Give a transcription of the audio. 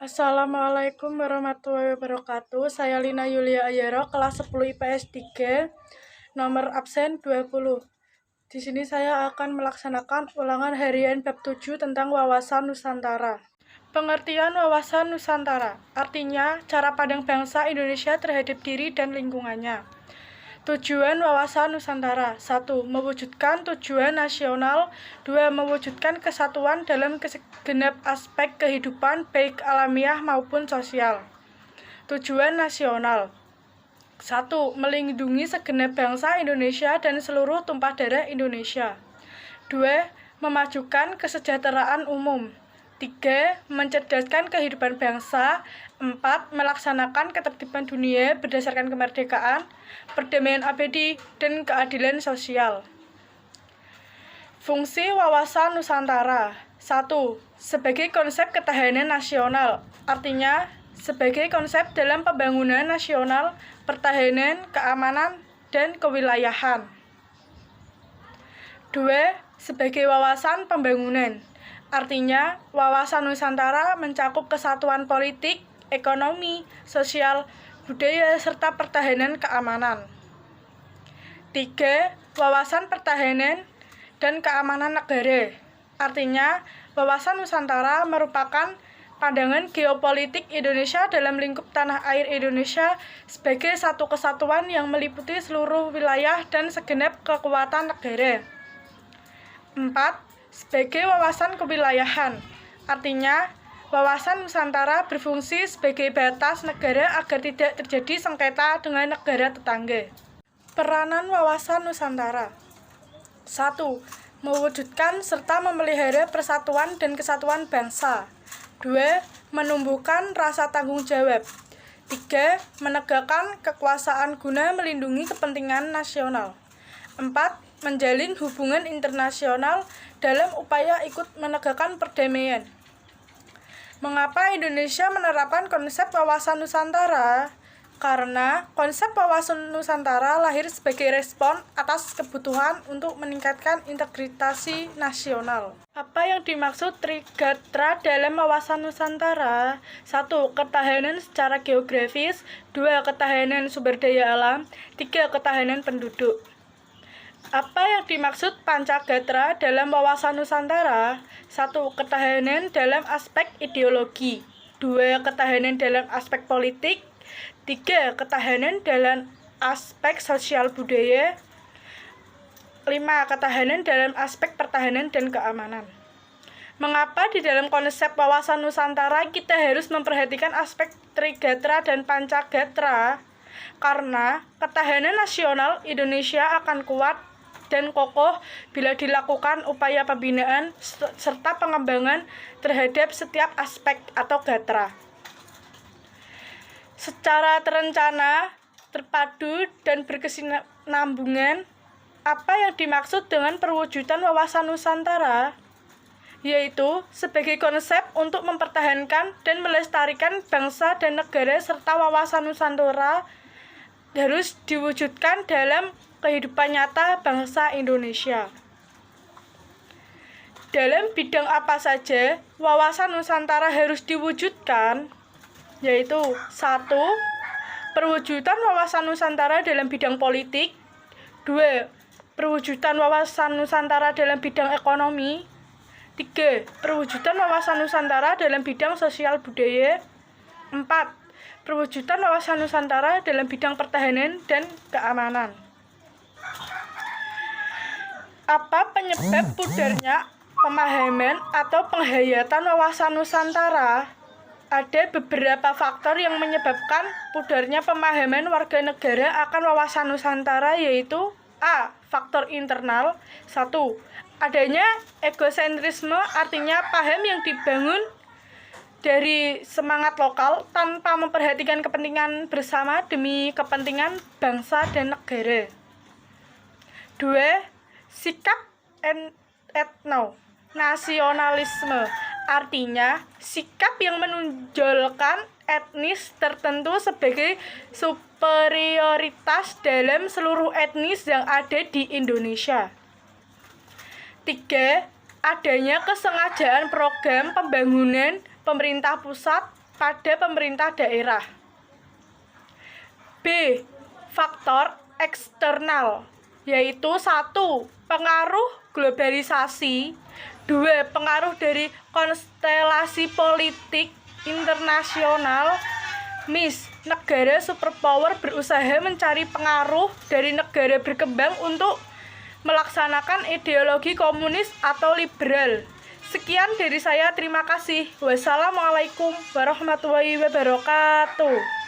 Assalamualaikum warahmatullahi wabarakatuh. Saya Lina Yulia Ayero, kelas 10 IPS 3, nomor absen 20. Di sini saya akan melaksanakan ulangan harian bab 7 tentang wawasan Nusantara. Pengertian wawasan Nusantara, artinya cara pandang bangsa Indonesia terhadap diri dan lingkungannya. Tujuan wawasan Nusantara: 1. Mewujudkan tujuan nasional. 2. Mewujudkan kesatuan dalam segenap aspek kehidupan baik alamiah maupun sosial. Tujuan nasional: 1. Melindungi segenap bangsa Indonesia dan seluruh tumpah darah Indonesia. 2. Memajukan kesejahteraan umum. 3. Mencerdaskan kehidupan bangsa. 4. Melaksanakan ketertiban dunia berdasarkan kemerdekaan, perdamaian abadi, dan keadilan sosial. Fungsi wawasan Nusantara: 1. Sebagai konsep ketahanan nasional, artinya sebagai konsep dalam pembangunan nasional, pertahanan, keamanan, dan kewilayahan. 2. Sebagai wawasan pembangunan, artinya wawasan Nusantara mencakup kesatuan politik, ekonomi, sosial, budaya, serta pertahanan keamanan. 3. Wawasan pertahanan dan keamanan negara, artinya wawasan Nusantara merupakan pandangan geopolitik Indonesia dalam lingkup tanah air Indonesia sebagai satu kesatuan yang meliputi seluruh wilayah dan segenap kekuatan negara. 4. Sebagai wawasan kewilayahan, artinya wawasan Nusantara berfungsi sebagai batas negara agar tidak terjadi sengketa dengan negara tetangga. Peranan wawasan Nusantara: 1. Mewujudkan serta memelihara persatuan dan kesatuan bangsa. 2. Menumbuhkan rasa tanggung jawab. 3. Menegakkan kekuasaan guna melindungi kepentingan nasional. 4. Menjalin hubungan internasional dalam upaya ikut menegakkan perdamaian. Mengapa Indonesia menerapkan konsep wawasan Nusantara? Karena konsep wawasan Nusantara lahir sebagai respon atas kebutuhan untuk meningkatkan integritas nasional. Apa yang dimaksud Trigatra dalam wawasan Nusantara? 1. Ketahanan secara geografis. 2. Ketahanan sumber daya alam. 3. Ketahanan penduduk. Apa yang dimaksud Pancagatra dalam wawasan Nusantara? 1. Ketahanan dalam aspek ideologi. 2. Ketahanan dalam aspek politik. 3. Ketahanan dalam aspek sosial budaya. 5. Ketahanan dalam aspek pertahanan dan keamanan. Mengapa di dalam konsep wawasan Nusantara kita harus memperhatikan aspek Trigatra dan Pancagatra? Karena ketahanan nasional Indonesia akan kuat dan kokoh bila dilakukan upaya pembinaan serta pengembangan terhadap setiap aspek atau gatra secara terencana, terpadu, dan berkesinambungan. Apa yang dimaksud dengan perwujudan wawasan Nusantara? Yaitu sebagai konsep untuk mempertahankan dan melestarikan bangsa dan negara serta wawasan Nusantara harus diwujudkan dalam kehidupan nyata bangsa Indonesia. Dalam bidang apa saja wawasan Nusantara harus diwujudkan? Yaitu 1. Perwujudan wawasan Nusantara dalam bidang politik. 2. Perwujudan wawasan Nusantara dalam bidang ekonomi. 3. Perwujudan wawasan Nusantara dalam bidang sosial budaya. 4. Perwujudan wawasan Nusantara dalam bidang pertahanan dan keamanan. Apa penyebab pudarnya pemahaman atau penghayatan wawasan Nusantara? Ada beberapa faktor yang menyebabkan pudarnya pemahaman warga negara akan wawasan Nusantara, yaitu A. Faktor internal. 1. Adanya egosentrisme, artinya paham yang dibangun dari semangat lokal tanpa memperhatikan kepentingan bersama demi kepentingan bangsa dan negara. 2. Sikap etno-nasionalisme, artinya sikap yang menonjolkan etnis tertentu sebagai superioritas dalam seluruh etnis yang ada di Indonesia. 3. Adanya kesengajaan program pembangunan pemerintah pusat pada pemerintah daerah. B. Faktor eksternal, yaitu 1. Pengaruh globalisasi, 2. Pengaruh dari konstelasi politik internasional. Negara superpower berusaha mencari pengaruh dari negara berkembang untuk melaksanakan ideologi komunis atau liberal. Sekian dari saya, terima kasih. Wassalamualaikum warahmatullahi wabarakatuh.